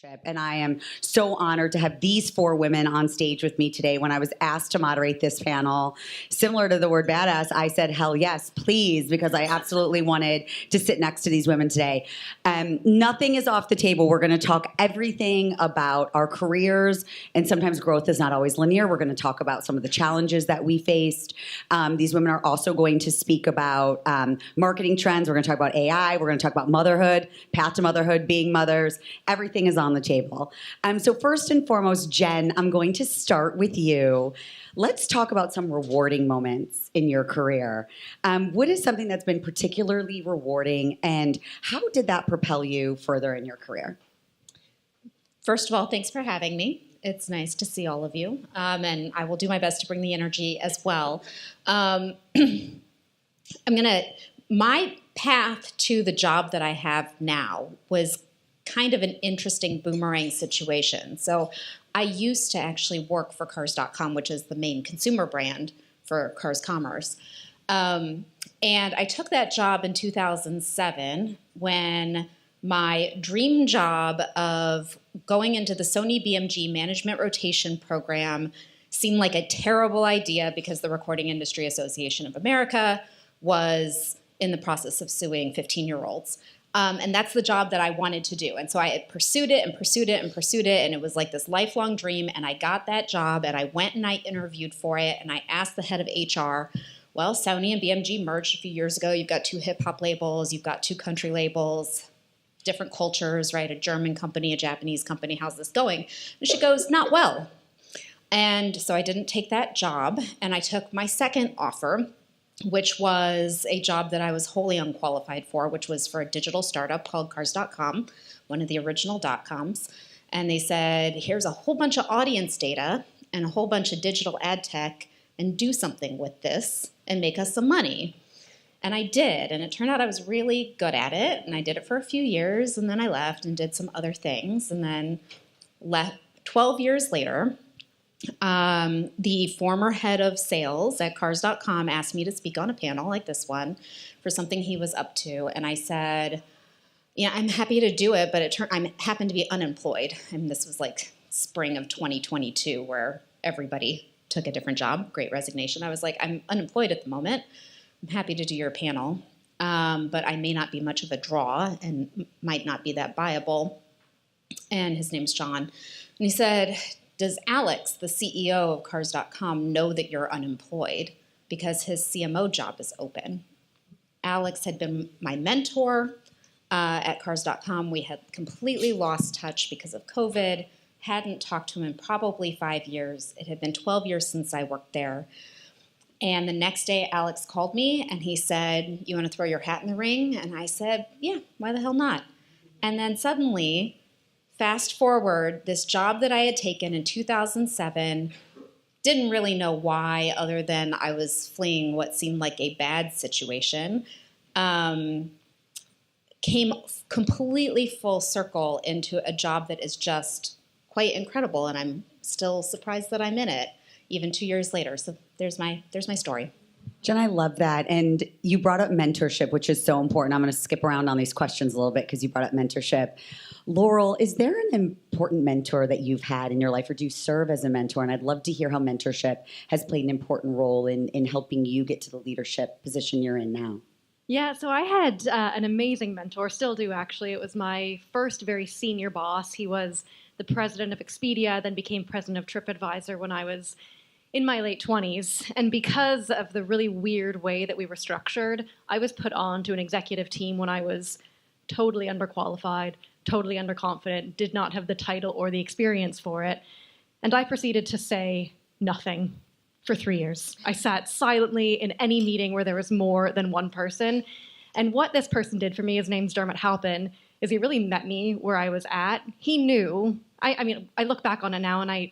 leadership. And I am so honored to have these four women on stage with me today. When I was asked to moderate this panel, similar to the word badass, I said, hell yes, please, because I absolutely wanted to sit next to these women today. Nothing is off the table. We're going to talk everything about our careers, and sometimes growth is not always linear. We're going to talk about some of the challenges that we faced. These women are also going to speak about marketing trends. We're going to talk about AI. We're going to talk about motherhood, path to motherhood, being mothers. Everything is on the table. So first and foremost, Jen, I'm going to start with you. Let's talk about some rewarding moments in your career. What is something that's been particularly rewarding, and how did that propel you further in your career? First of all, thanks for having me. It's nice to see all of you, and I will do my best to bring the energy as well. My path to the job that I have now was kind of an interesting boomerang situation. So I used to actually work for Cars.com, which is the main consumer brand for Cars Commerce. And I took that job in 2007 when my dream job of going into the Sony BMG management rotation program seemed like a terrible idea because the Recording Industry Association of America was in the process of suing 15-year-olds. And that's the job that I wanted to do. And so I pursued it and pursued it and pursued it, and it was like this lifelong dream, and I got that job, and I went and I interviewed for it, and I asked the head of HR, well, Sony and BMG merged a few years ago. You've got 2 hip-hop labels. You've got 2 country labels, different cultures, right? A German company, a Japanese company. How's this going? And she goes, not well. And so I didn't take that job, and I took my second offer, which was a job that I was wholly unqualified for, which was for a digital startup called Cars.com, one of the original .coms. And they said, here's a whole bunch of audience data and a whole bunch of digital ad tech, and do something with this and make us some money. And I did, and it turned out I was really good at it, and I did it for a few years, and then I left and did some other things, and then left 12 years later. The former head of sales at Cars.com asked me to speak on a panel like this one for something he was up to, and I said, yeah, I'm happy to do it, but I happened to be unemployed, and this was like spring of 2022 where everybody took a different job, great resignation. I was like, I'm unemployed at the moment. I'm happy to do your panel, but I may not be much of a draw and might not be that viable. And his name's John. And he said, does Alex, the CEO of Cars.com, know that you're unemployed? Because his CMO job is open. Alex had been my mentor at Cars.com. We had completely lost touch because of COVID, hadn't talked to him in probably 5 years. It had been 12 years since I worked there. And the next day, Alex called me, and he said, you want to throw your hat in the ring? And I said, yeah, why the hell not? And then suddenly, fast forward, this job that I had taken in 2007, didn't really know why other than I was fleeing what seemed like a bad situation, came completely full circle into a job that is just quite incredible, and I'm still surprised that I'm in it, even 2 years later. So there's my story. Jen, I love that. And you brought up mentorship, which is so important. I'm going to skip around on these questions a little bit because you brought up mentorship. Laurel, is there an important mentor that you've had in your life, or do you serve as a mentor? And I'd love to hear how mentorship has played an important role in helping you get to the leadership position you're in now. Yeah, so I had an amazing mentor, still do actually. It was my first very senior boss. He was the president of Expedia, then became president of TripAdvisor when I was in my late 20s. And because of the really weird way that we were structured, I was put on to an executive team when I was totally underqualified, totally underconfident, did not have the title or the experience for it. And I proceeded to say nothing for 3 years. I sat silently in any meeting where there was more than one person. And what this person did for me, his name's Dermot Halpin, is he really met me where I was at. He knew, I mean, I look back on it now and I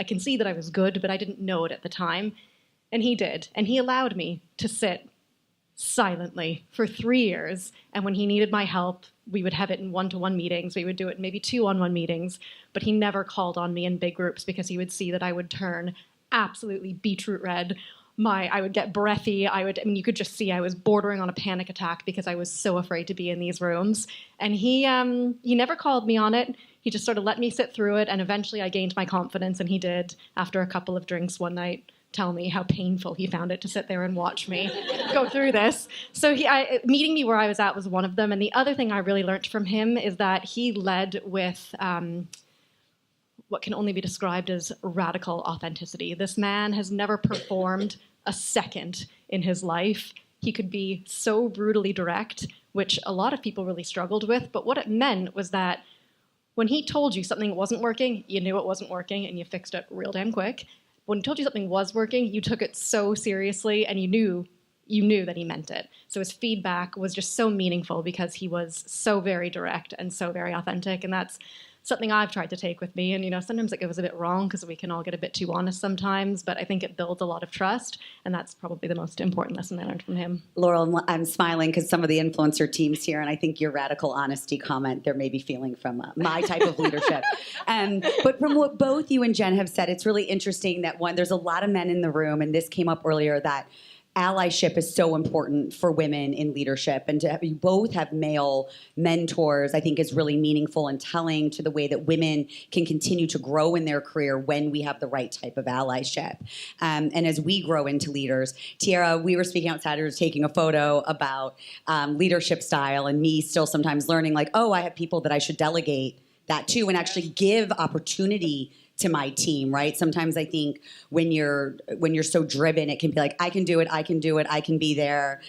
can see that I was good, but I didn't know it at the time. And he did. And he allowed me to sit silently for 3 years. And when he needed my help, we would have it in one-to-one meetings. We would do it in maybe 2-on-1 meetings. But he never called on me in big groups because he would see that I would turn absolutely beetroot red. I would get breathy. You could just see I was bordering on a panic attack because I was so afraid to be in these rooms. And he never called me on it. he just sort of let me sit through it, and eventually I gained my confidence, and he did, after a couple of drinks one night, tell me how painful he found it to sit there and watch me go through this. So meeting me where I was at was one of them. And the other thing I really learned from him is that he led with what can only be described as radical authenticity. This man has never performed a second in his life. He could be so brutally direct, which a lot of people really struggled with. But what it meant was that when he told you something wasn't working, you knew it wasn't working and you fixed it real damn quick. When he told you something was working, you took it so seriously and you knew that he meant it. So his feedback was just so meaningful because he was so very direct and so very authentic. And that's something I've tried to take with me. And, sometimes it goes a bit wrong because we can all get a bit too honest sometimes, but I think it builds a lot of trust. And that's probably the most important lesson I learned from him. Laurel, I'm smiling because some of the influencer teams here, and I think your radical honesty comment, they're maybe feeling from my type of leadership. But from what both you and Jen have said, it's really interesting that there's a lot of men in the room, and this came up earlier, that allyship is so important for women in leadership, and to have you both have male mentors, I think, is really meaningful and telling to the way that women can continue to grow in their career when we have the right type of allyship. And as we grow into leaders, Tiara, we were speaking outside, or taking a photo about leadership style, and me still sometimes learning, like, oh, I have people that I should delegate that to, and actually give opportunity to my team, right? Sometimes I think when you're so driven, it can be like, I can do it, I can be there.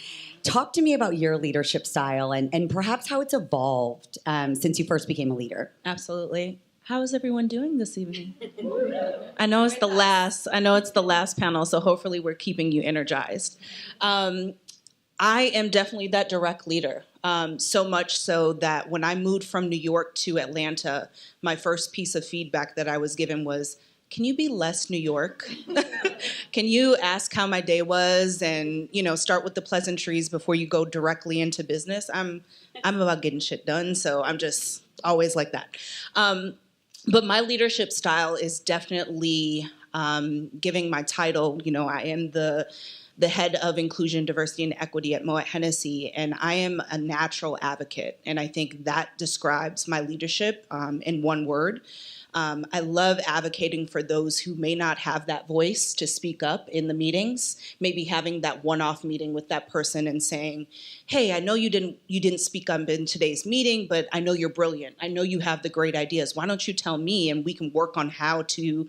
Talk to me about your leadership style and perhaps how it's evolved since you first became a leader. Absolutely. How is everyone doing this evening? I know it's the last panel, so hopefully we're keeping you energized. I am definitely that direct leader. So much so that when I moved from New York to Atlanta, my first piece of feedback that I was given was, can you be less New York? Can you ask how my day was and, start with the pleasantries before you go directly into business? I'm about getting shit done, so I'm just always like that. But my leadership style is definitely giving my title. I am the head of inclusion, diversity, and equity at Moët Hennessy, and I am a natural advocate, and I think that describes my leadership in one word. I love advocating for those who may not have that voice to speak up in the meetings, maybe having that one-off meeting with that person and saying, hey, I know you didn't speak up in today's meeting, but I know you're brilliant. I know you have the great ideas. Why don't you tell me, and we can work on how to,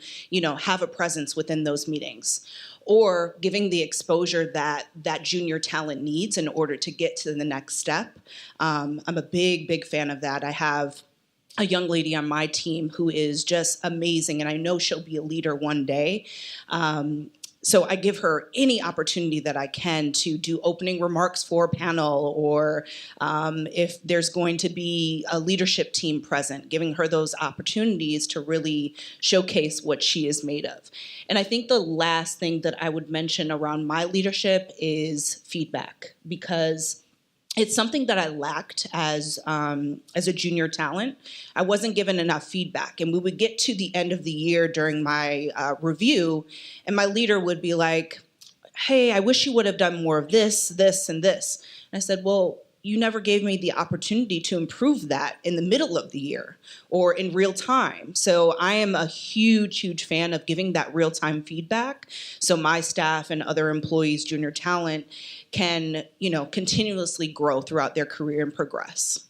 have a presence within those meetings. Or giving the exposure that junior talent needs in order to get to the next step. I'm a big fan of that. I have a young lady on my team who is just amazing, and I know she'll be a leader one day. So I give her any opportunity that I can to do opening remarks for a panel, or if there's going to be a leadership team present, giving her those opportunities to really showcase what she is made of. And I think the last thing that I would mention around my leadership is feedback, because it's something that I lacked as a junior talent. I wasn't given enough feedback, and we would get to the end of the year during my review, and my leader would be like, hey, I wish you would have done more of this, this, and this. And I said, well, you never gave me the opportunity to improve that in the middle of the year or in real time. So I am a huge fan of giving that real-time feedback so my staff and other employees, junior talent, can, continuously grow throughout their career and progress.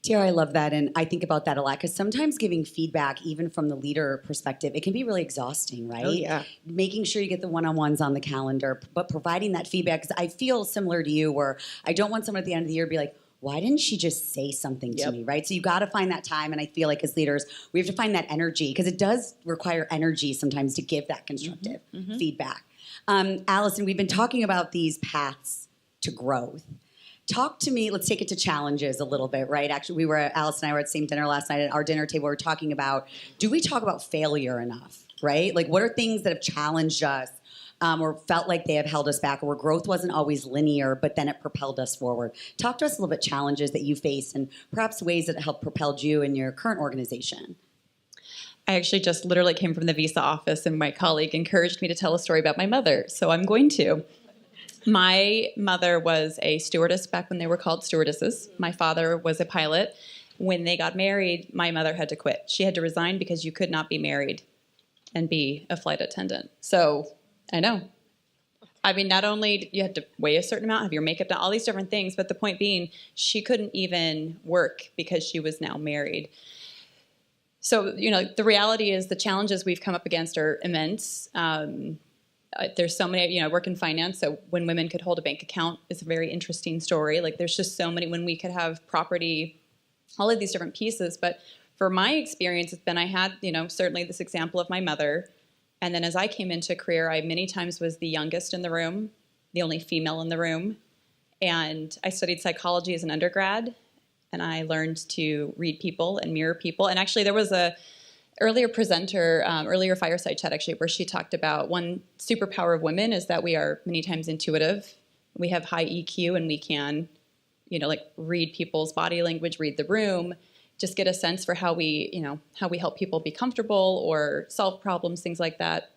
Tiara, I love that, and I think about that a lot, because sometimes giving feedback, even from the leader perspective, it can be really exhausting, right? Oh, yeah. Making sure you get the one-on-ones on the calendar, but providing that feedback, because I feel similar to you, where I don't want someone at the end of the year to be like, why didn't she just say something to me, right? So you got to find that time, and I feel like as leaders, we have to find that energy, because it does require energy sometimes to give that constructive feedback. Alison, we've been talking about these paths to growth. Talk to me, let's take it to challenges a little bit, right? Actually, Alison and I were at the same dinner last night at our dinner table. We were talking about, do we talk about failure enough, right? Like, what are things that have challenged us or felt like they have held us back, or where growth wasn't always linear, but then it propelled us forward? Talk to us a little bit challenges that you faced and perhaps ways that helped propelled you in your current organization. I actually just literally came from the visa office, and my colleague encouraged me to tell a story about my mother, so I'm going to. My mother was a stewardess back when they were called stewardesses. My father was a pilot, when they got married, my mother had to quit. She had to resign because you could not be married and be a flight attendant. So I know. I mean, not only you had to weigh a certain amount, have your makeup done, all these different things, but the point being, she couldn't even work because she was now married. So, the reality is the challenges we've come up against are immense. There's so many, I work in finance, so when women could hold a bank account is a very interesting story. Like, there's just so many, when we could have property, all of these different pieces. But for my experience, it's been, I had, certainly this example of my mother. And then as I came into a career, I many times was the youngest in the room, the only female in the room. And I studied psychology as an undergrad, and I learned to read people and mirror people. And actually, there was a earlier presenter, earlier fireside chat actually, where she talked about one superpower of women is that we are many times intuitive. We have high EQ, and we can, read people's body language, read the room, just get a sense for how we help people be comfortable or solve problems, things like that.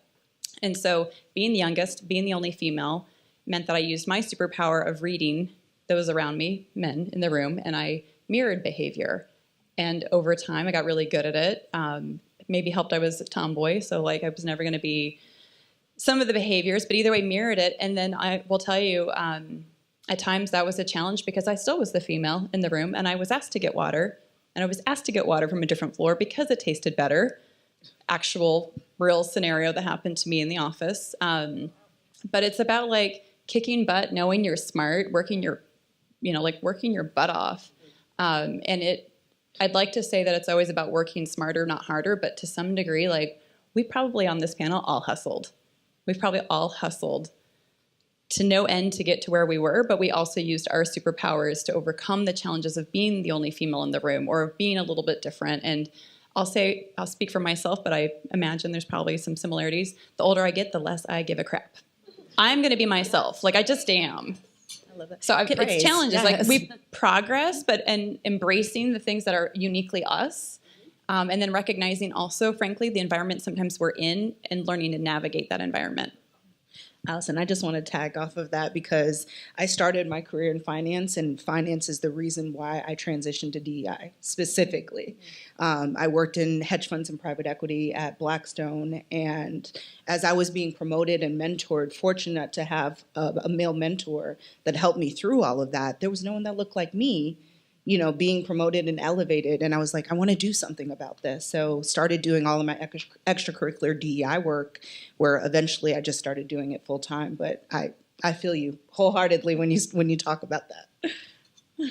And so being the youngest, being the only female, meant that I used my superpower of reading those around me, men in the room, and I mirrored behavior. And over time, I got really good at it. Maybe helped I was a tomboy, so I was never going to be some of the behaviors, but either way, mirrored it. And then I will tell you, at times that was a challenge because I still was the female in the room, and I was asked to get water. And I was asked to get water from a different floor because it tasted better. Actual, real scenario that happened to me in the office. But it's about kicking butt, knowing you're smart, working your butt off. I'd like to say that it's always about working smarter, not harder. But to some degree, we probably on this panel all hustled. We've probably all hustled to no end to get to where we were, but we also used our superpowers to overcome the challenges of being the only female in the room or of being a little bit different. And I'll speak for myself, but I imagine there's probably some similarities. The older I get, the less I give a crap. I'm going to be myself. I just am. I love it. So it's challenges. Yes. We progress, and embracing the things that are uniquely us. And then recognizing also, frankly, the environment sometimes we're in and learning to navigate that environment. Alison, I just want to tag off of that because I started my career in finance, and finance is the reason why I transitioned to DEI specifically. I worked in hedge funds and private equity at Blackstone, and as I was being promoted and mentored, fortunate to have a male mentor that helped me through all of that, there was no one that looked like me, being promoted and elevated. And I was like, I want to do something about this. So started doing all of my extracurricular DEI work, where eventually I just started doing it full time. But I feel you wholeheartedly when you talk about that.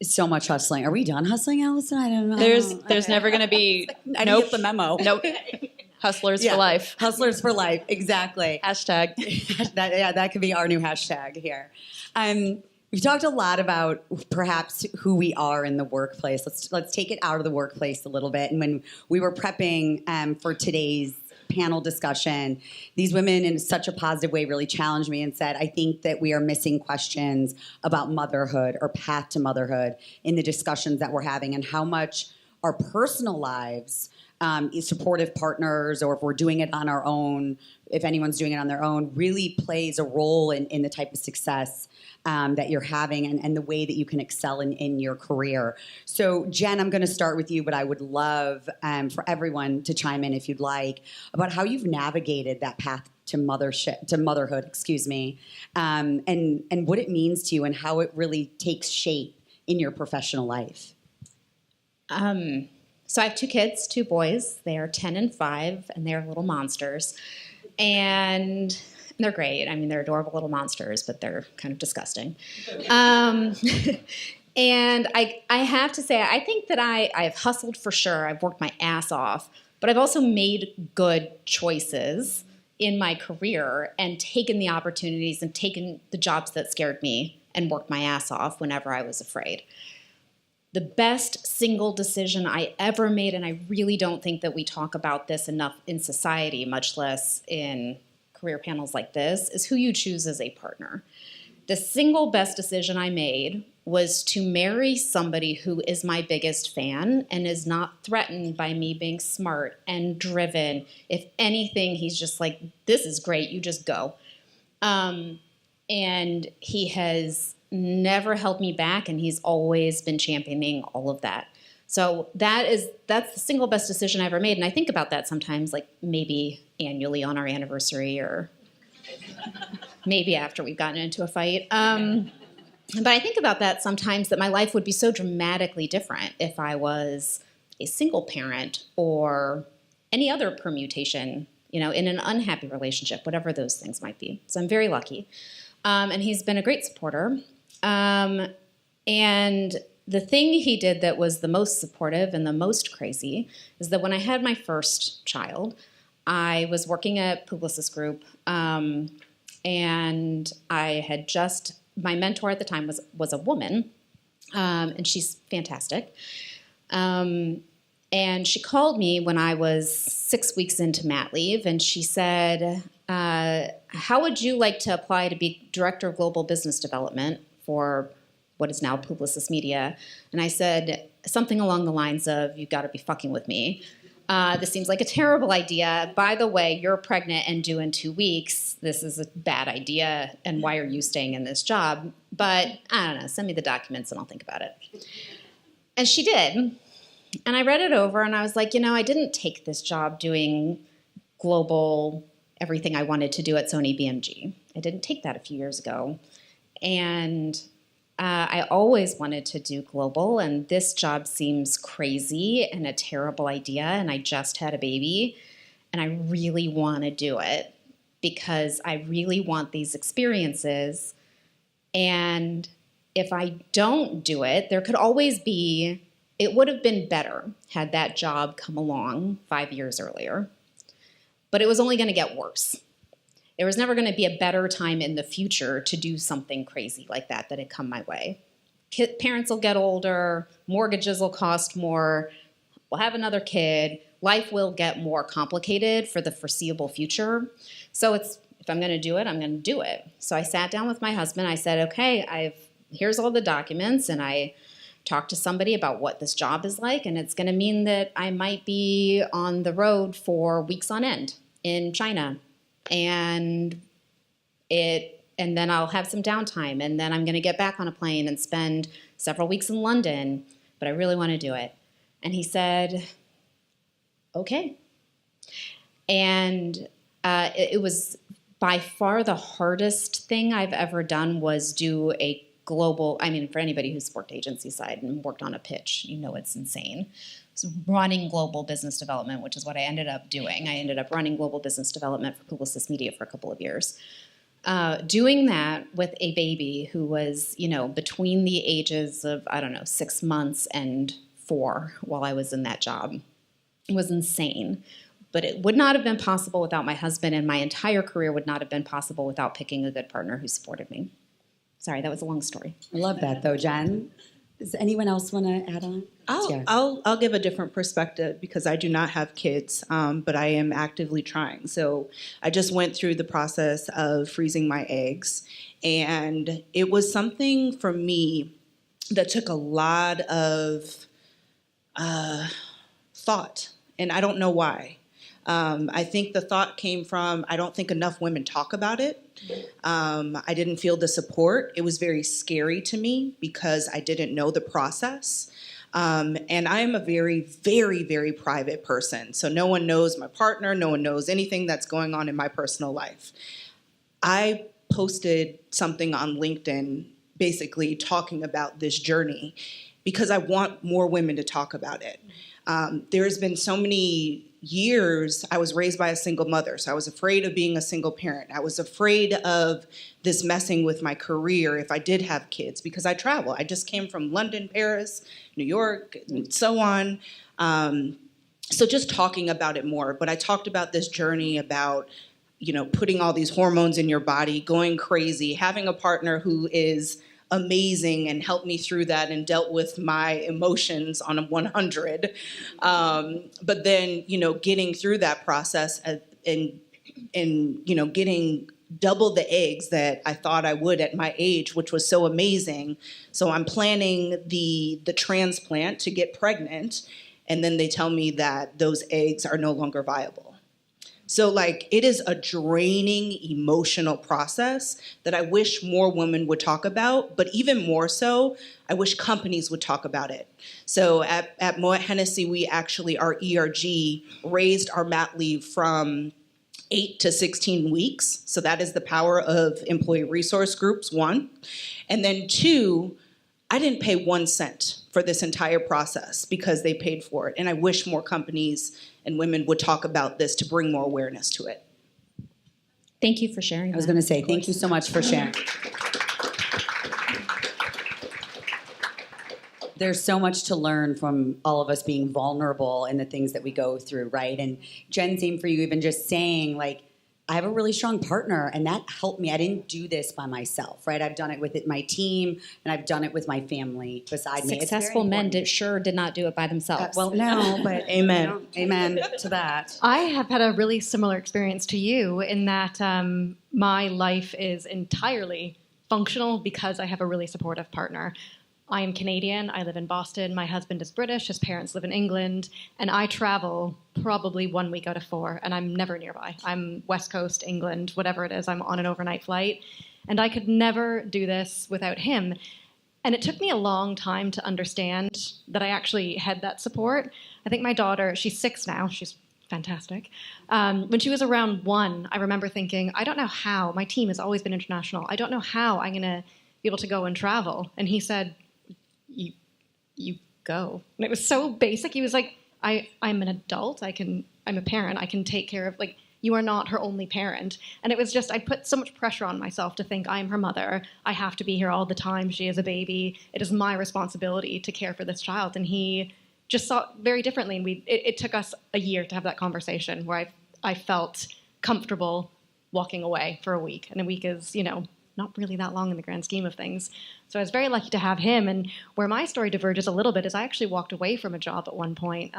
So much hustling. Are we done hustling, Alison? I don't know. There's never going to be I didn't get the memo. Nope. Hustlers for life. Hustlers for life. Exactly. Hashtag. that could be our new hashtag here. We talked a lot about perhaps who we are in the workplace. Let's take it out of the workplace a little bit. And when we were prepping for today's panel discussion, these women in such a positive way really challenged me and said, I think that we are missing questions about motherhood or path to motherhood in the discussions that we're having, and how much our personal lives, supportive partners, or if we're doing it on our own, if anyone's doing it on their own, really plays a role in the type of success that you're having and the way that you can excel in your career. So, Jen, I'm going to start with you, but I would love for everyone to chime in if you'd like about how you've navigated that path to motherhood, and what it means to you and how it really takes shape in your professional life. So I have 2 kids, 2 boys. They are 10 and 5, and they're little monsters. And they're great. I mean, they're adorable little monsters, but they're kind of disgusting. And I have to say, I think that I've hustled for sure. I've worked my ass off, but I've also made good choices in my career and taken the opportunities and taken the jobs that scared me and worked my ass off whenever I was afraid. The best single decision I ever made, and I really don't think that we talk about this enough in society, much less in career panels like this, is who you choose as a partner. The single best decision I made was to marry somebody who is my biggest fan and is not threatened by me being smart and driven. If anything, he's just like, this is great, you just go. And he has never held me back, and he's always been championing all of that. So that's the single best decision I ever made. And I think about that sometimes, like maybe annually on our anniversary or maybe after we've gotten into a fight. But I think about that sometimes, that my life would be so dramatically different if I was a single parent or any other permutation, in an unhappy relationship, whatever those things might be. So I'm very lucky. And he's been a great supporter. And the thing he did that was the most supportive and the most crazy is that when I had my first child, I was working at Publicis Group, and I had my mentor at the time was a woman, and she's fantastic. And she called me when I was 6 weeks into mat leave, and she said, how would you like to apply to be Director of Global Business Development for what is now Publicis Media? And I said something along the lines of, "You've got to be fucking with me. This seems like a terrible idea. By the way, you're pregnant and due in 2 weeks. This is a bad idea, and why are you staying in this job? But I don't know, send me the documents and I'll think about it." And she did. And I read it over and I was like, I didn't take this job doing global everything I wanted to do at Sony BMG. I didn't take that a few years ago. And I always wanted to do global, and this job seems crazy and a terrible idea, and I just had a baby, and I really want to do it because I really want these experiences. And if I don't do it, there could always be, it would have been better had that job come along 5 years earlier, but it was only going to get worse. There was never going to be a better time in the future to do something crazy like that had come my way. Parents will get older, mortgages will cost more, we'll have another kid, life will get more complicated for the foreseeable future. So if I'm going to do it, I'm going to do it. So I sat down with my husband, I said, okay, here's all the documents, and I talked to somebody about what this job is like, and it's going to mean that I might be on the road for weeks on end in China. And then I'll have some downtime, and then I'm going to get back on a plane and spend several weeks in London, but I really want to do it. And he said, okay. And it was by far the hardest thing I've ever done was do a global, for anybody who's worked agency side and worked on a pitch, it's insane. So running global business development, which is what I ended up doing. I ended up running global business development for Publicis Media for a couple of years. Doing that with a baby who was, between the ages of, 6 months and 4 while I was in that job, was insane. But it would not have been possible without my husband, and my entire career would not have been possible without picking a good partner who supported me. Sorry, that was a long story. I love that, though, Jen. Does anyone else want to add on? I'll give a different perspective because I do not have kids, but I am actively trying. So I just went through the process of freezing my eggs, and it was something for me that took a lot of thought, and I don't know why. I think the thought came from, I don't think enough women talk about it. I didn't feel the support. It was very scary to me because I didn't know the process. And I am a very, very, very private person. So no one knows my partner. No one knows anything that's going on in my personal life. I posted something on LinkedIn basically talking about this journey because I want more women to talk about it. There's been so many years, I was raised by a single mother, so I was afraid of being a single parent. I was afraid of this messing with my career if I did have kids because I travel. I just came from London, Paris, New York, and so on. So just talking about it more. But I talked about this journey about, putting all these hormones in your body, going crazy, having a partner who is amazing and helped me through that and dealt with my emotions on a 100. But then, getting through that process and getting double the eggs that I thought I would at my age, which was so amazing. So I'm planning the transplant to get pregnant, and then they tell me that those eggs are no longer viable. So like it is a draining emotional process that I wish more women would talk about, but even more so, I wish companies would talk about it. So at Moët Hennessy, we actually, our ERG raised our mat leave from 8 to 16 weeks. So that is the power of employee resource groups, one. And then two, I didn't pay 1 cent for this entire process because they paid for it. And I wish more companies and women would talk about this to bring more awareness to it. Thank you for sharing. I was going to say, thank you so much for sharing. There's so much to learn from all of us being vulnerable in the things that we go through, right? And Jen, same for you, even just saying, like, I have a really strong partner, and that helped me. I didn't do this by myself, right? I've done it with my team, and I've done it with my family beside me. Successful men did not do it by themselves. Well, no, but Amen. You know, amen to that. I have had a really similar experience to you in that my life is entirely functional because I have a really supportive partner. I am Canadian. I live in Boston. My husband is British. His parents live in England. And I travel probably 1 week out of 4, and I'm never nearby. I'm West Coast, England, whatever it is. I'm on an overnight flight. And I could never do this without him. And it took me a long time to understand that I actually had that support. I think my daughter, she's 6 now. She's fantastic. When she was around 1, I remember thinking, I don't know how. My team has always been international. I don't know how I'm going to be able to go and travel. And he said, you go. And it was so basic. He was like, I'm an adult. I'm a parent. I can take care of, like, you are not her only parent. And it was just, I put so much pressure on myself to think I'm her mother. I have to be here all the time. She is a baby. It is my responsibility to care for this child. And he just saw it very differently. And it took us a year to have that conversation where I felt comfortable walking away for a week. And a week is, not really that long in the grand scheme of things. So I was very lucky to have him. And where my story diverges a little bit is I actually walked away from a job at one point.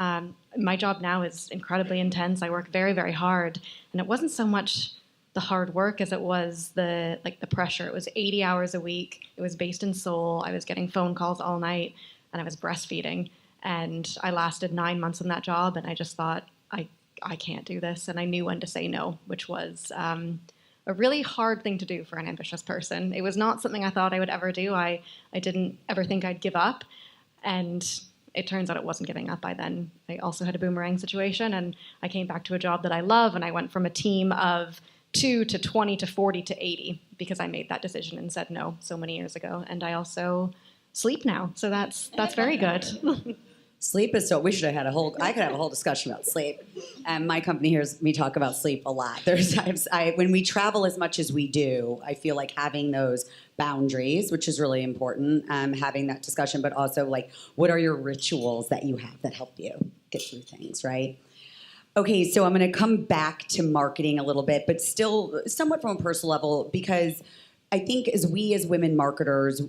My job now is incredibly intense. I work very, very hard. And it wasn't so much the hard work as it was the pressure. It was 80 hours a week. It was based in Seoul. I was getting phone calls all night, and I was breastfeeding. And I lasted 9 months in that job, and I just thought, I can't do this. And I knew when to say no, which was a really hard thing to do for an ambitious person. It was not something I thought I would ever do. I didn't ever think I'd give up. And it turns out it wasn't giving up by then. I also had a boomerang situation, and I came back to a job that I love, and I went from a team of 2 to 20 to 40 to 80 because I made that decision and said no so many years ago. And I also sleep now, so that's very good. Sleep is so. We should have had I could have a whole discussion about sleep. And my company hears me talk about sleep a lot. There's times when we travel as much as we do, I feel like having those boundaries, which is really important, having that discussion, but also like, what are your rituals that you have that help you get through things, right? Okay, so I'm going to come back to marketing a little bit, but still somewhat from a personal level, because I think as women marketers,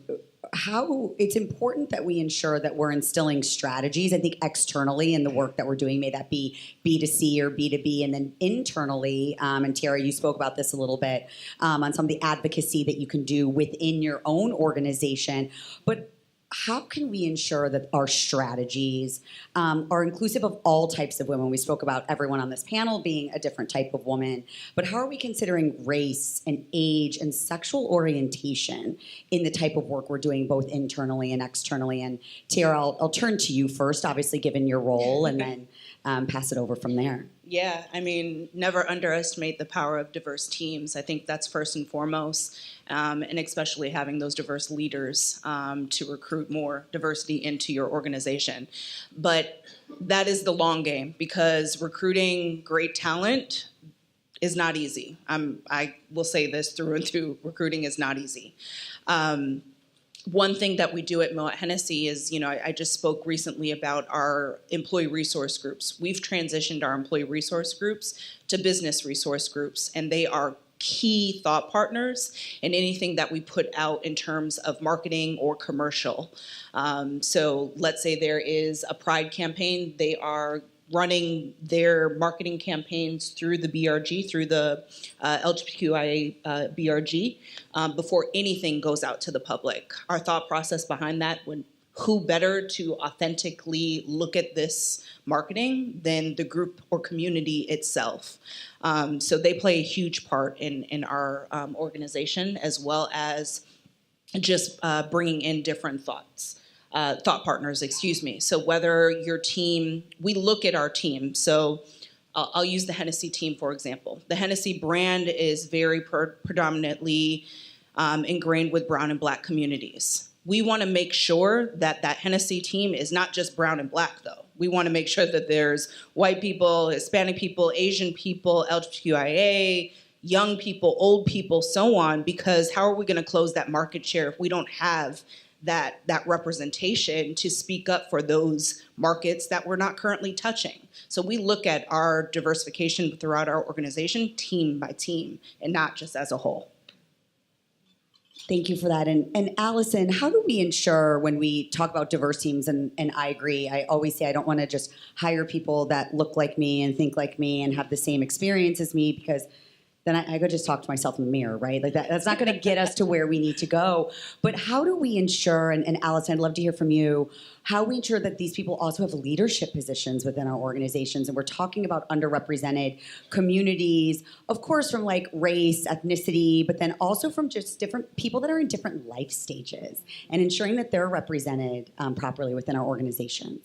how it's important that we ensure that we're instilling strategies, I think externally in the work that we're doing, may that be B2C or B2B, and then internally, and Tiara, you spoke about this a little bit, on some of the advocacy that you can do within your own organization, but how can we ensure that our strategies are inclusive of all types of women? We spoke about everyone on this panel being a different type of woman, but how are we considering race and age and sexual orientation in the type of work we're doing both internally and externally? And Tiara, I'll turn to you first, obviously given your role, and then pass it over from there. Yeah, I mean, never underestimate the power of diverse teams. I think that's first and foremost, and especially having those diverse leaders to recruit more diversity into your organization. But that is the long game, because recruiting great talent is not easy. I will say this through and through, recruiting is not easy. One thing that we do at Moët Hennessy is, I just spoke recently about our employee resource groups. We've transitioned our employee resource groups to business resource groups, and they are key thought partners in anything that we put out in terms of marketing or commercial. So let's say there is a Pride campaign, they are running their marketing campaigns through the BRG, through the LGBTQIA BRG, before anything goes out to the public. Our thought process behind that, who better to authentically look at this marketing than the group or community itself? So they play a huge part in our organization, as well as just bringing in different thought partners, excuse me. So whether your team, we look at our team. So I'll use the Hennessy team, for example. The Hennessy brand is very predominantly ingrained with brown and black communities. We want to make sure that that Hennessy team is not just brown and black, though. We want to make sure that there's white people, Hispanic people, Asian people, LGBTQIA, young people, old people, so on, because how are we going to close that market share if we don't have that representation to speak up for those markets that we're not currently touching? So we look at our diversification throughout our organization, team by team, and not just as a whole. Thank you for that. And Alison, how do we ensure when we talk about diverse teams, and I agree, I always say I don't want to just hire people that look like me and think like me and have the same experience as me, because then I go just talk to myself in the mirror, right? Like that's not going to get us to where we need to go. But how do we ensure, and Alison, I'd love to hear from you, how we ensure that these people also have leadership positions within our organizations? And we're talking about underrepresented communities, of course, from like race, ethnicity, but then also from just different people that are in different life stages, and ensuring that they're represented properly within our organizations.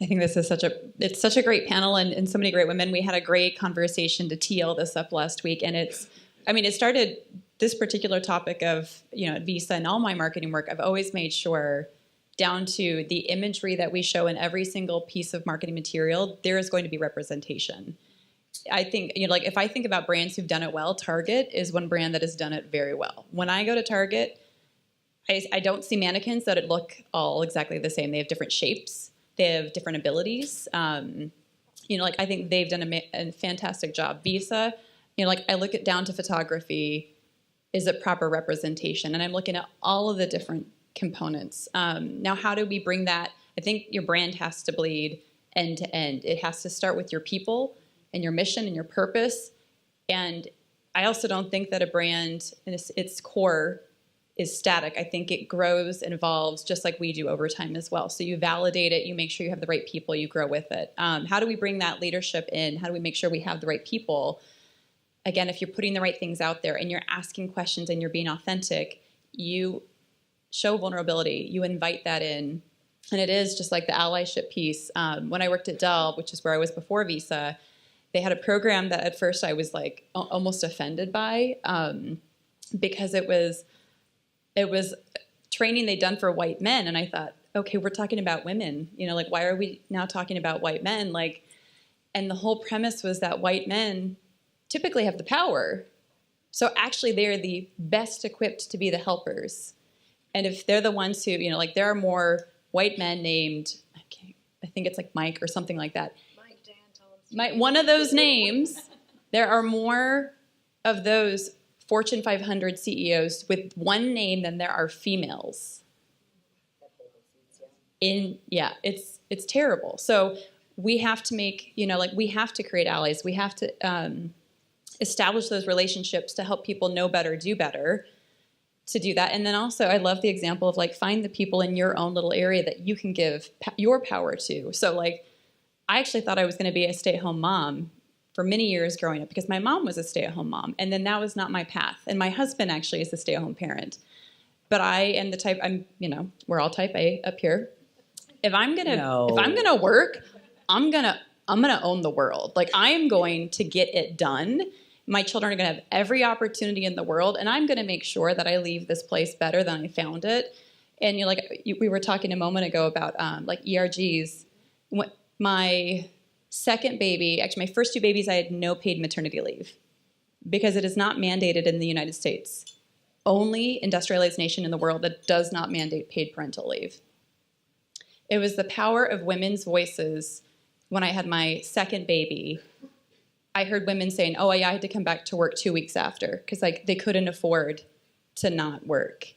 I think this is such a great panel and so many great women. We had a great conversation to tee all this up last week, and it started this particular topic of, at Visa and all my marketing work, I've always made sure, down to the imagery that we show in every single piece of marketing material, there is going to be representation. I think, if I think about brands who've done it well, Target is one brand that has done it very well. When I go to Target, I don't see mannequins that look all exactly the same. They have different shapes. They have different abilities. I think they've done a fantastic job. Visa, I look at down to photography, is it proper representation? And I'm looking at all of the different components. Now, how do we bring that? I think your brand has to bleed end to end. It has to start with your people and your mission and your purpose. And I also don't think that a brand in its core is static. I think it grows and evolves just like we do over time as well. So you validate it, you make sure you have the right people, you grow with it. How do we bring that leadership in? How do we make sure we have the right people? Again, if you're putting the right things out there and you're asking questions and you're being authentic, you show vulnerability, you invite that in. And it is just like the allyship piece. When I worked at Dell, which is where I was before Visa, they had a program that at first I was like almost offended by, because it was training they'd done for white men. And I thought, okay, we're talking about women, why are we now talking about white men? And the whole premise was that white men typically have the power. So actually they're the best equipped to be the helpers. And if they're the ones who, there are more white men named, I think it's like Mike or something like that. Mike, Dan, One of those names, there are more of those Fortune 500 CEOs with one name than there are females. It's terrible. So we have to make, we have to create allies. We have to establish those relationships to help people know better, do better, to do that. And then also, I love the example of find the people in your own little area that you can give your power to. So I actually thought I was going to be a stay-at-home mom for many years growing up, because my mom was a stay-at-home mom, and then that was not my path. And my husband actually is a stay-at-home parent. But I am the type, we're all type A up here. If I'm gonna work, I'm gonna own the world. I am going to get it done. My children are gonna have every opportunity in the world, and I'm gonna make sure that I leave this place better than I found it. And we were talking a moment ago about ERGs. My second baby, actually my first two babies, I had no paid maternity leave because it is not mandated in the United States. Only industrialized nation in the world that does not mandate paid parental leave. It was the power of women's voices. When I had my second baby, I heard women saying, oh yeah, I had to come back to work 2 weeks after because they couldn't afford to not work.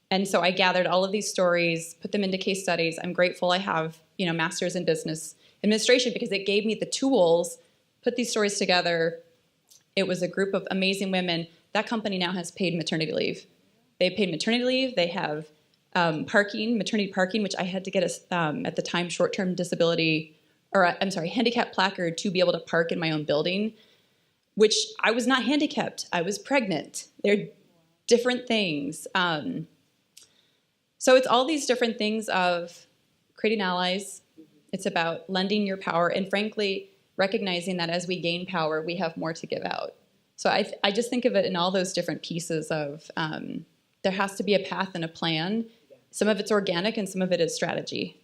And so I gathered all of these stories, put them into case studies. I'm grateful I have, master's in business administration, because it gave me the tools, put these stories together. It was a group of amazing women. That company now has paid maternity leave. They have paid maternity leave. They have parking, maternity parking, which I had to get at the time short-term disability, or I'm sorry, handicap placard to be able to park in my own building, which I was not handicapped. I was pregnant. They're different things. So it's all these different things of creating allies. It's about lending your power and, frankly, recognizing that as we gain power, we have more to give out. So I just think of it in all those different pieces of there has to be a path and a plan. Some of it's organic and some of it is strategy.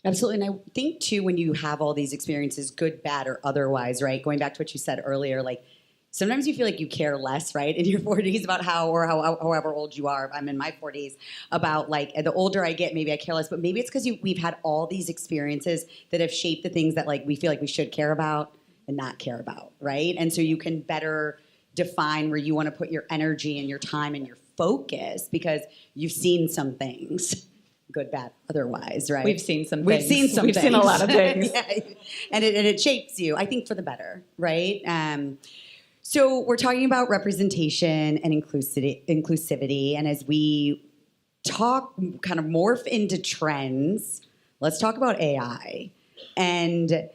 Absolutely. And I think, too, when you have all these experiences, good, bad, or otherwise, right, going back to what you said earlier, like, sometimes you feel like you care less, right, in your 40s about however old you are. I'm in my 40s, about like the older I get, maybe I care less. But maybe it's because we've had all these experiences that have shaped the things that like we feel like we should care about and not care about, right? And so you can better define where you want to put your energy and your time and your focus because you've seen some things. Good, bad, otherwise, right? We've seen some We've things. seen some We've things. seen a lot of things. Yeah. And it shapes you, I think, for the better, right? So we're talking about representation and inclusivity. And as we talk, kind of morph into trends, let's talk about AI. And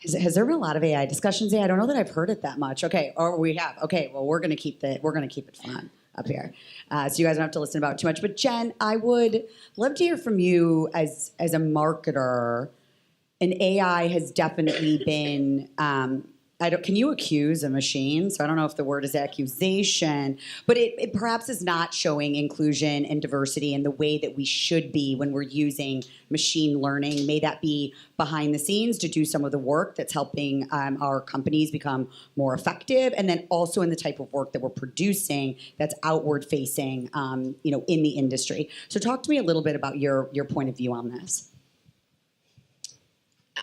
has there been a lot of AI discussions? I don't know that I've heard it that much. Okay, or we have. Okay, well, we're gonna keep it fun up here, so you guys don't have to listen about it too much. But Jen, I would love to hear from you as a marketer. And AI has definitely been. Can you accuse a machine? So I don't know if the word is accusation, but it perhaps is not showing inclusion and diversity in the way that we should be when we're using machine learning. May that be behind the scenes to do some of the work that's helping our companies become more effective, and then also in the type of work that we're producing that's outward facing, in the industry. So talk to me a little bit about your point of view on this.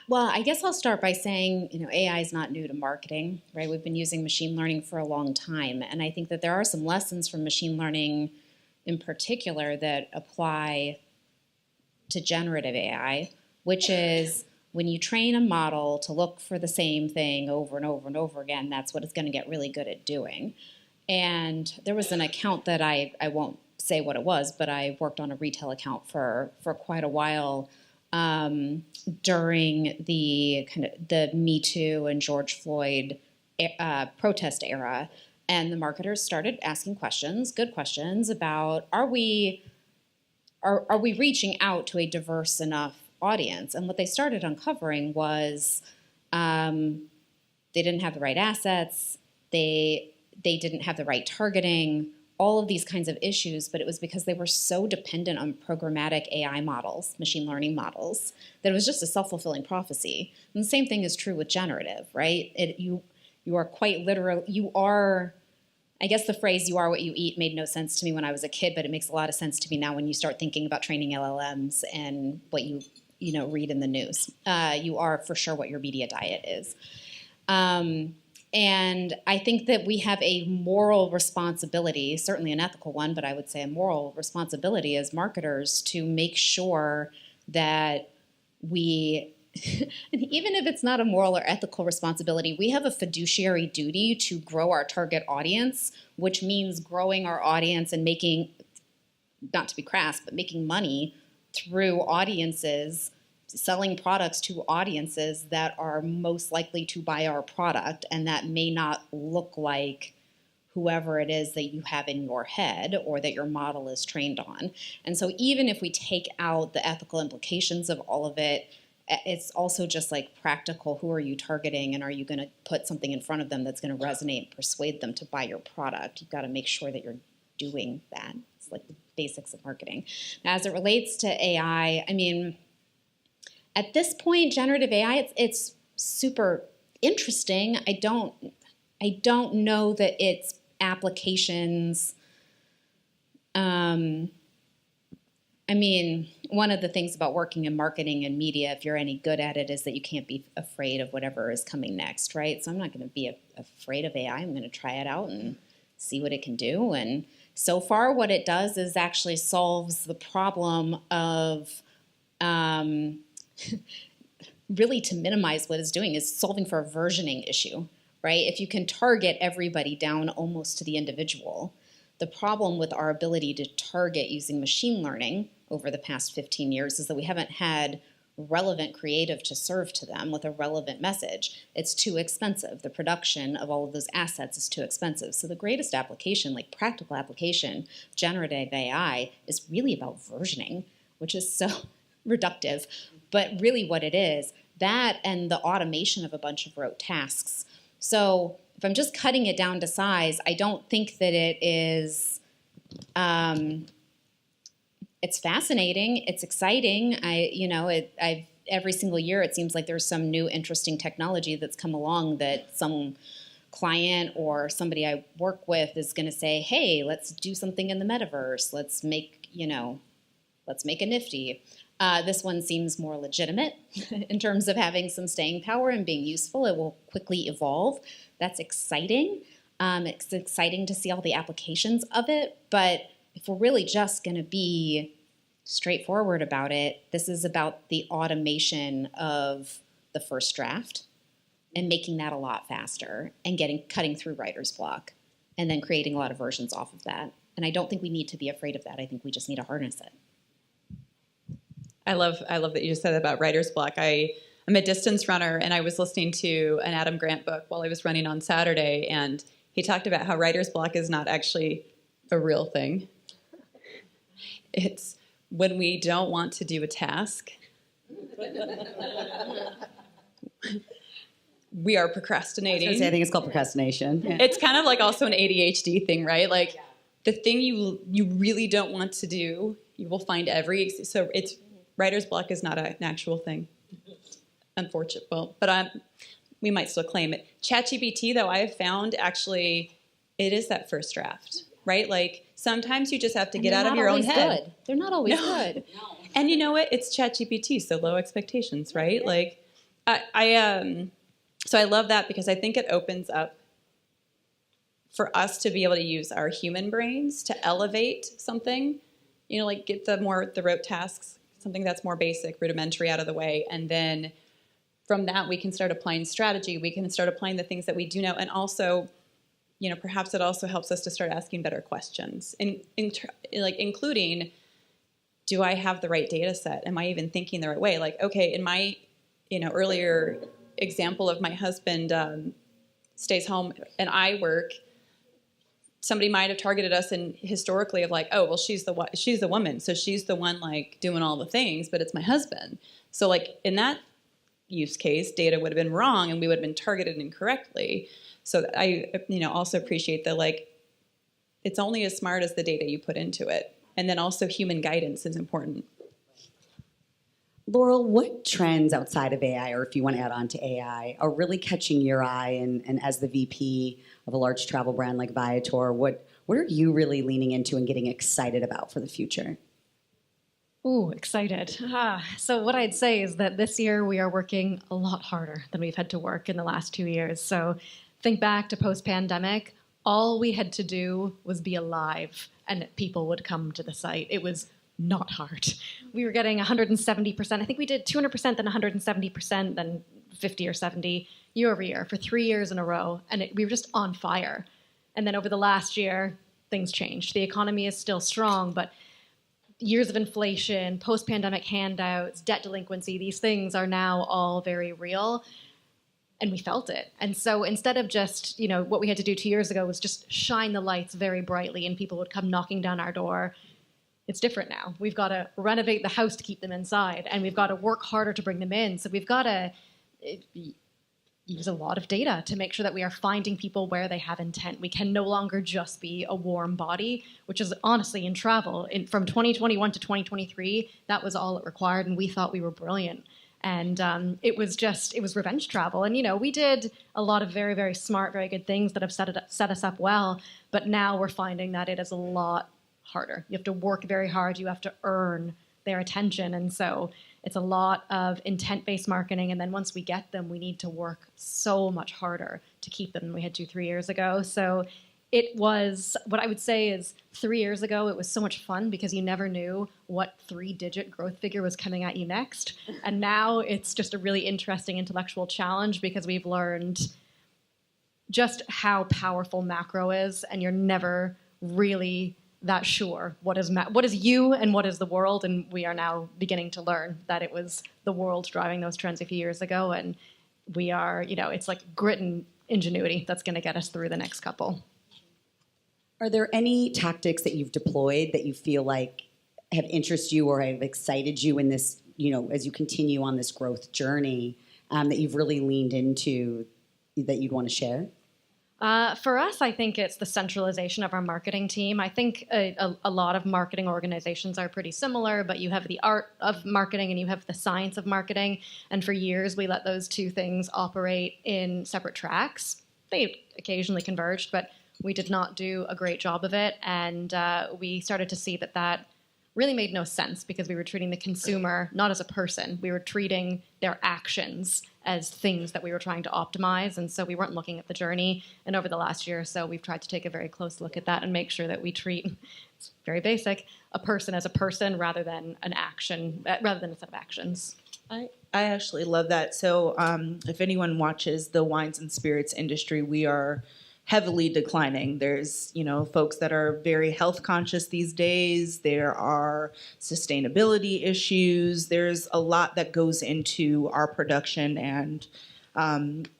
Well, I guess I'll start by saying, AI is not new to marketing, right? We've been using machine learning for a long time. And I think that there are some lessons from machine learning in particular that apply to generative AI, which is when you train a model to look for the same thing over and over and over again, that's what it's going to get really good at doing. And there was an account that I won't say what it was, but I worked on a retail account for quite a while during the kind of the Me Too and George Floyd protest era, and the marketers started asking questions, good questions about are we reaching out to a diverse enough audience? And what they started uncovering was they didn't have the right assets, they didn't have the right targeting, all of these kinds of issues, but it was because they were so dependent on programmatic AI models, machine learning models, that it was just a self-fulfilling prophecy. And the same thing is true with generative, right? You are quite literal. You are, I guess the phrase "you are what you eat" made no sense to me when I was a kid, but it makes a lot of sense to me now when you start thinking about training LLMs and what you read in the news. You are for sure what your media diet is. And I think that we have a moral responsibility, certainly an ethical one, but I would say a moral responsibility as marketers to make sure that we, and even if it's not a moral or ethical responsibility, we have a fiduciary duty to grow our target audience, which means growing our audience and making, not to be crass, but making money through audiences, selling products to audiences that are most likely to buy our product and that may not look like whoever it is that you have in your head or that your model is trained on. And so even if we take out the ethical implications of all of it, it's also just like practical. Who are you targeting, and are you going to put something in front of them that's going to resonate and persuade them to buy your product? You've got to make sure that you're doing that. It's like the basics of marketing. Now, as it relates to AI, I mean, at this point, generative AI, it's super interesting. I don't know that its applications. I mean, one of the things about working in marketing and media, if you're any good at it, is that you can't be afraid of whatever is coming next, right? So I'm not going to be afraid of AI. I'm going to try it out and see what it can do. And so far, what it does is actually solves the problem of really, to minimize what it's doing, is solving for a versioning issue, right? If you can target everybody down almost to the individual, The problem with our ability to target using machine learning over the past 15 years is that we haven't had relevant creative to serve to them with a relevant message. It's too expensive. The production of all of those assets is too expensive. So the greatest application, like practical application, generative AI, is really about versioning, which is so reductive. But really what it is, that and the automation of a bunch of rote tasks. So if I'm just cutting it down to size, I don't think that it is... it's fascinating. It's exciting. Every single year it seems like there's some new interesting technology that's come along that some client or somebody I work with is going to say, "Hey, let's do something in the metaverse. Let's make a Nifty." This one seems more legitimate in terms of having some staying power and being useful. It will quickly evolve. That's exciting. It's exciting to see all the applications of it, but if we're really just going to be straightforward about it, this is about the automation of the first draft and making that a lot faster and cutting through writer's block and then creating a lot of versions off of that. And I don't think we need to be afraid of that. I think we just need to harness it. I love that you just said that about writer's block. I'm a distance runner, and I was listening to an Adam Grant book while I was running on Saturday, and he talked about how writer's block is not actually a real thing. It's when we don't want to do a task. We are procrastinating. I think it's called procrastination. Yeah. It's kind of like also an ADHD thing, right? Like the thing you really don't want to do, you will find so it's writer's block is not an actual thing. Unfortunate. Well, but we might still claim it. ChatGPT, though, I have found actually it is that first draft, right? Like sometimes you just have to get out of your own head. They're not always good. No. And you know what? It's ChatGPT, so low expectations, right? Yeah. Like so I love that because I think it opens up for us to be able to use our human brains to elevate something, like get the rote tasks, something that's more basic, rudimentary out of the way. And then from that, we can start applying strategy. We can start applying the things that we do know. And also, perhaps it also helps us to start asking better questions, including, do I have the right data set? Am I even thinking the right way? Like, okay, in my, earlier example of my husband stays home and I work, somebody might have targeted us and historically of like, oh, well, she's the woman, so she's the one like doing all the things, but it's my husband. So like in that use case, data would have been wrong and we would have been targeted incorrectly. So I, also appreciate that, like, it's only as smart as the data you put into it. And then also human guidance is important. Laurel, what trends outside of AI, or if you want to add on to AI, are really catching your eye? And as the VP of a large travel brand like Viator, what are you really leaning into and getting excited about for the future? Ooh, excited. So what I'd say is that this year we are working a lot harder than we've had to work in the last 2 years. So think back to post-pandemic, all we had to do was be alive and people would come to the site. It was not hard. We were getting 170%. I think we did 200%, then 170%, then 50 or 70 year over year for 3 years in a row. And we were just on fire. And then over the last year, things changed. The economy is still strong, but years of inflation, post-pandemic handouts, debt delinquency, these things are now all very real. And we felt it. And so instead of just, what we had to do 2 years ago was just shine the lights very brightly and people would come knocking down our door, it's different now. We've got to renovate the house to keep them inside, and we've got to work harder to bring them in. So we've got to use a lot of data to make sure that we are finding people where they have intent. We can no longer just be a warm body, which is honestly in travel. From 2021 to 2023, that was all it required, and we thought we were brilliant. And it was revenge travel. And, we did a lot of very, very smart, very good things that have set us up well. But now we're finding that it is a lot harder. You have to work very hard. You have to earn their attention. And so it's a lot of intent-based marketing. And then once we get them, we need to work so much harder to keep them than we had to 3 years ago. So it was, what I would say is 3 years ago, it was so much fun because you never knew what 3-digit growth figure was coming at you next. And now it's just a really interesting intellectual challenge because we've learned just how powerful macro is, and you're never really that sure what is you and what is the world, and we are now beginning to learn that it was the world driving those trends a few years ago, and we are, it's like grit and ingenuity that's going to get us through the next couple. Are there any tactics that you've deployed that you feel like have interested you or have excited you in this, as you continue on this growth journey, that you've really leaned into that you'd want to share? For us, I think it's the centralization of our marketing team. I think a lot of marketing organizations are pretty similar, but you have the art of marketing and you have the science of marketing. And for years, we let those two things operate in separate tracks. They occasionally converged, but we did not do a great job of it. And we started to see that really made no sense because we were treating the consumer not as a person. We were treating their actions as things that we were trying to optimize. And so we weren't looking at the journey. And over the last year or so, we've tried to take a very close look at that and make sure that we treat, it's very basic, a person as a person rather than an action, rather than a set of actions. I actually love that. So if anyone watches the wines and spirits industry, we are heavily declining. There's, folks that are very health conscious these days. There are sustainability issues. There's a lot that goes into our production and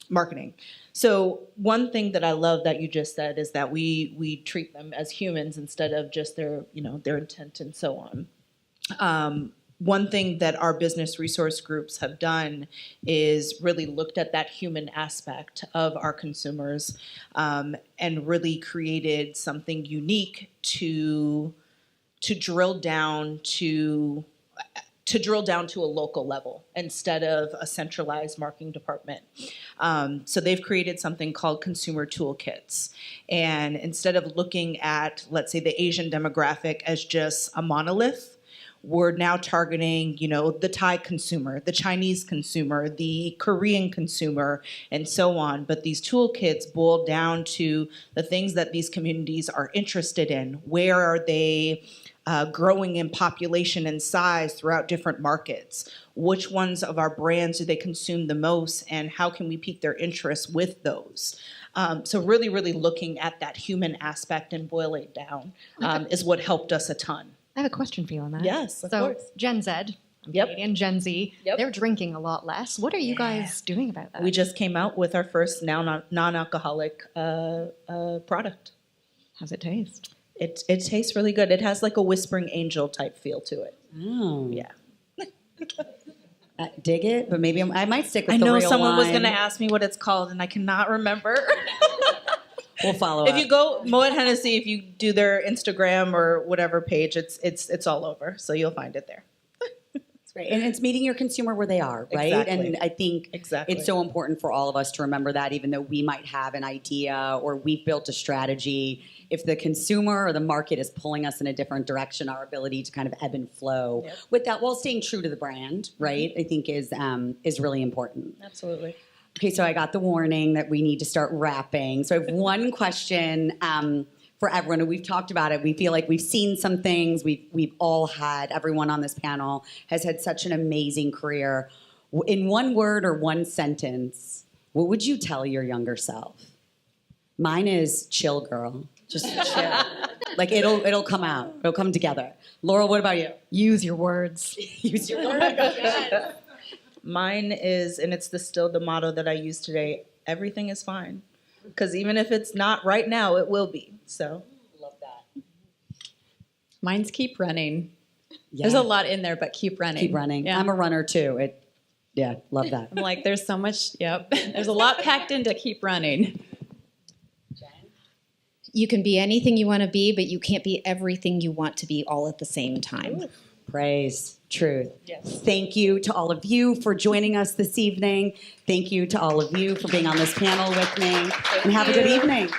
marketing. So one thing that I love that you just said is that we treat them as humans instead of just their intent and so on. One thing that our business resource groups have done is really looked at that human aspect of our consumers and really created something unique to drill down to a local level instead of a centralized marketing department. So they've created something called consumer toolkits. And instead of looking at, let's say, the Asian demographic as just a monolith, we're now targeting, the Thai consumer, the Chinese consumer, the Korean consumer, and so on. But these toolkits boil down to the things that these communities are interested in. Where are they growing in population and size throughout different markets? Which ones of our brands do they consume the most? And how can we pique their interest with those? So really, really looking at that human aspect and boiling it down is what helped us a ton. I have a question for you on that. Yes, of so course. Gen Z, I'm Canadian, Gen Z, they're drinking a lot less. What are you guys doing about that? We just came out with our first now non-alcoholic product. How's it taste? It tastes really good. It has like a whispering angel type feel to it. Oh. Yeah. Dig it, but maybe I might stick with I the know real someone was wine. going to ask me what it's called, and I cannot remember. We'll follow If you go Moët Hennessy, if you do their Instagram or whatever page, it's all over. So you'll find it there. Right. And it's meeting your consumer where they are, right? Exactly. And I think it's so important for all of us to remember that, even though we might have an idea or we've built a strategy, if the consumer or the market is pulling us in a different direction, our ability to kind of ebb and flow with that while staying true to the brand, right, I think is really important. Absolutely. Okay, so I got the warning that we need to start wrapping. So I have one question for everyone, and we've talked about it. We feel like we've seen some things. We've all had, everyone on this panel has had such an amazing career. In one word or one sentence, what would you tell your younger self? Mine is chill, girl. Just chill. Like it'll come out. It'll come together. Laurel, what about you? Use your words. Use your words. Mine is, and it's still the motto that I use today, everything is fine. Because even if it's not right now, it will be. So, Love that. Mine's keep running. Yeah. There's a lot in there, but keep running. Keep running. Yeah. I'm a runner too. Love that. I'm like, there's so much, there's a lot packed into keep running. You can be anything you want to be, but you can't be everything you want to be all at the same time. Praise. Truth. Yes. Thank you to all of you for joining us this evening. Thank you to all of you for being on this panel with me. And have a good evening.